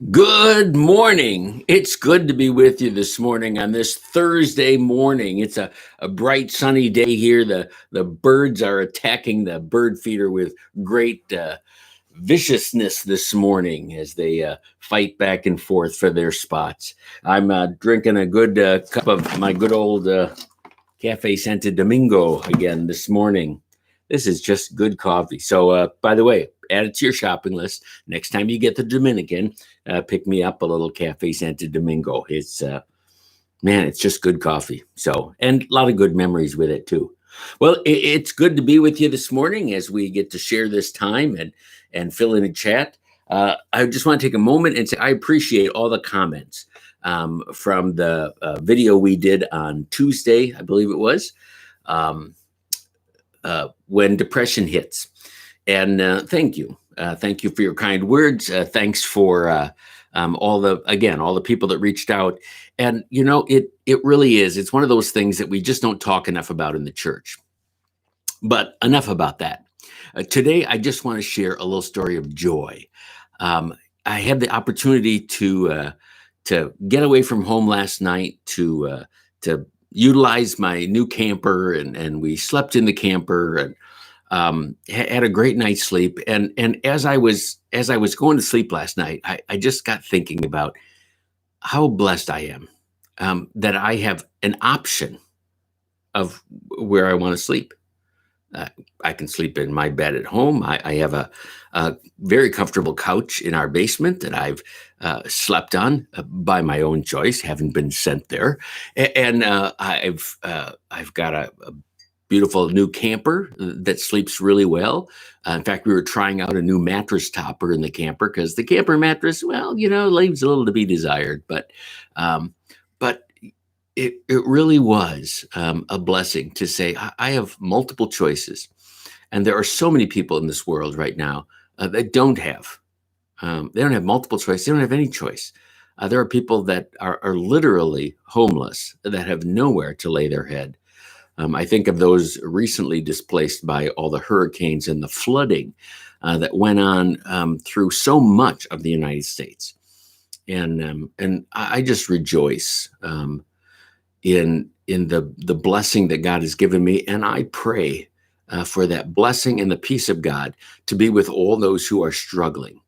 Good morning. It's good to be with you this morning on this Thursday morning. It's a bright sunny day here. The birds are attacking the bird feeder with great viciousness this morning as they fight back and forth for their spots. I'm drinking a good cup of my good old Cafe Santo Domingo again this morning. This is just good coffee. So, by the way, add it to your shopping list. Next time you get the Dominican, pick me up a little Cafe Santo Domingo. It's man, it's just good coffee. So, and a lot of good memories with it too. Well, it's good to be with you this morning as we get to share this time and fill in a chat. I just want to take a moment and say I appreciate all the comments from the video we did on Tuesday, I believe it was, um, when depression hits. And thank you. Thank you for your kind words. Thanks for all the people that reached out. And it really is. It's one of those things that we just don't talk enough about in the church. But enough about that. Today, I just want to share a little story of joy. I had the opportunity to get away from home last night to utilize my new camper, and we slept in the camper and had a great night's sleep. And as I was going to sleep last night, I just got thinking about how blessed I am that I have an option of where I want to sleep. I can sleep in my bed at home. I have a very comfortable couch in our basement that I've slept on by my own choice, haven't been sent there. And I've got a beautiful new camper that sleeps really well. In fact, we were trying out a new mattress topper in the camper because the camper mattress, well, leaves a little to be desired. But it really was a blessing to say I have multiple choices, and there are so many people in this world right now that don't have. They don't have multiple choice. They don't have any choice. There are people that are literally homeless that have nowhere to lay their head. I think of those recently displaced by all the hurricanes and the flooding that went on through so much of the United States, and I just rejoice in the blessing that God has given me, and I pray for that blessing and the peace of God to be with all those who are struggling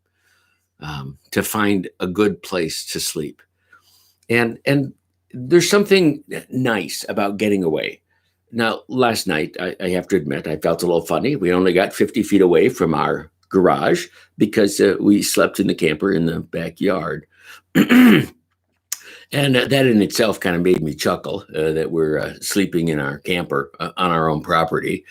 to find a good place to sleep. And there's something nice about getting away. Now, last night, I have to admit, I felt a little funny. We only got 50 feet away from our garage because we slept in the camper in the backyard. And that in itself kind of made me chuckle that we're sleeping in our camper on our own property.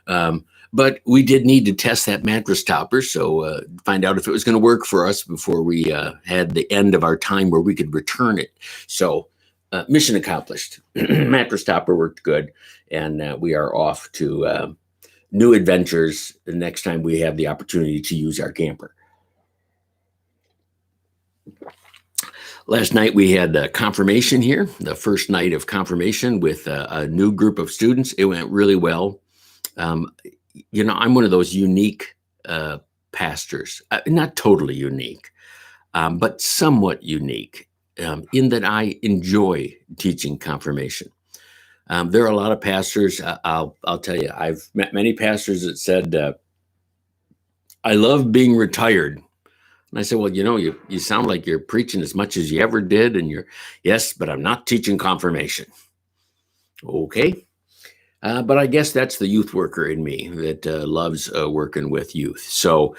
But we did need to test that mattress topper, so find out if it was going to work for us before we had the end of our time where we could return it. So mission accomplished. Mattress topper worked good, and we are off to new adventures the next time we have the opportunity to use our camper. Last night we had confirmation here, the first night of confirmation with a new group of students. It went really well. I'm one of those unique pastors, not totally unique, but somewhat unique in that I enjoy teaching confirmation. There are a lot of pastors. I'll tell you, I've met many pastors that said, "I love being retired." And I said, well, you sound like you're preaching as much as you ever did. And yes, but I'm not teaching confirmation. Okay. But I guess that's the youth worker in me that loves working with youth. So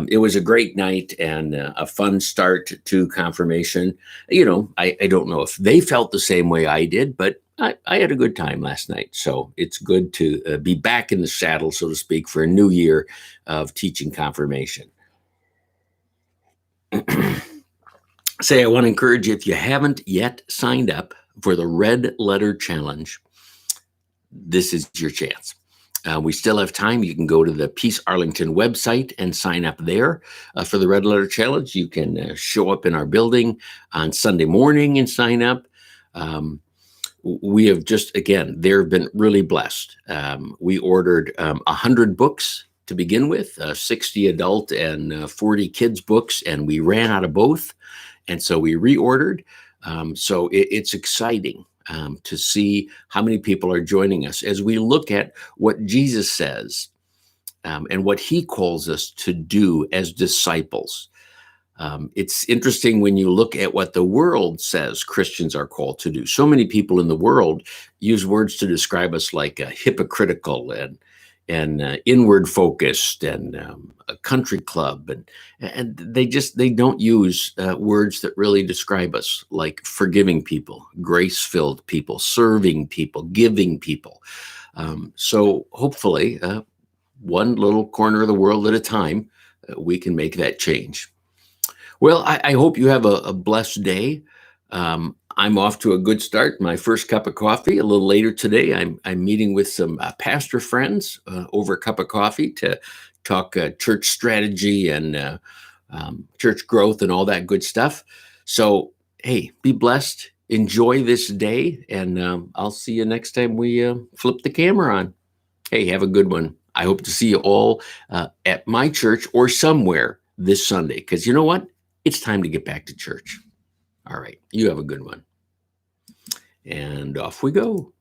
it was a great night and a fun start to confirmation. I don't know if they felt the same way I did, but I had a good time last night. So it's good to be back in the saddle, so to speak, for a new year of teaching confirmation. Say, I want to encourage you, if you haven't yet signed up for the Red Letter Challenge, this is your chance. We still have time. You can go to the Peace Arlington website and sign up there for the Red Letter Challenge. You can show up in our building on Sunday morning and sign up. We have just, again, they've been really blessed. We ordered 100 books to begin with, 60 adult and 40 kids books, and we ran out of both. And so we reordered. So it's exciting to see how many people are joining us as we look at what Jesus says and what he calls us to do as disciples. It's interesting when you look at what the world says Christians are called to do. So many people in the world use words to describe us like hypocritical and inward focused and a country club, and they don't use words that really describe us, like forgiving people, grace-filled people, serving people, giving people. So hopefully, one little corner of the world at a time, we can make that change. Well, I hope you have a blessed day. I'm off to a good start. My first cup of coffee a little later today. I'm meeting with some pastor friends over a cup of coffee to talk church strategy and church growth and all that good stuff. So, hey, be blessed. Enjoy this day, and I'll see you next time we flip the camera on. Hey, have a good one. I hope to see you all at my church or somewhere this Sunday, because you know what? It's time to get back to church. All right. You have a good one. And off we go.